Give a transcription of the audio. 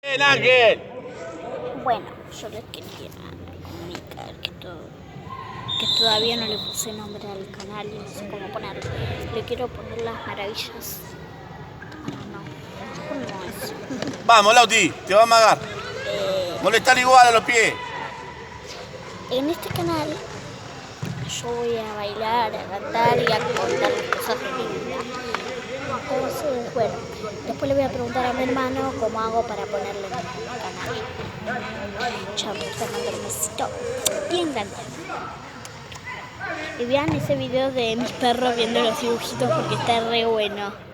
¡Bien, Ángel! Bueno, yo les quería comunicar que todavía no le puse nombre al canal y no sé cómo ponerlo. Le quiero poner las maravillas. Ah, no, ¿cómo es? Vamos, Lauti, te va a amagar. Molestar igual a los pies. En este canal yo voy a bailar, a cantar y a contar cosas de mi vida. Entonces, bueno, después le voy a preguntar a mi hermano cómo hago para ponerle en el canal. Chao, te mando un besito bien grande. Y vean ese video de mis perros viendo los dibujitos porque está re bueno.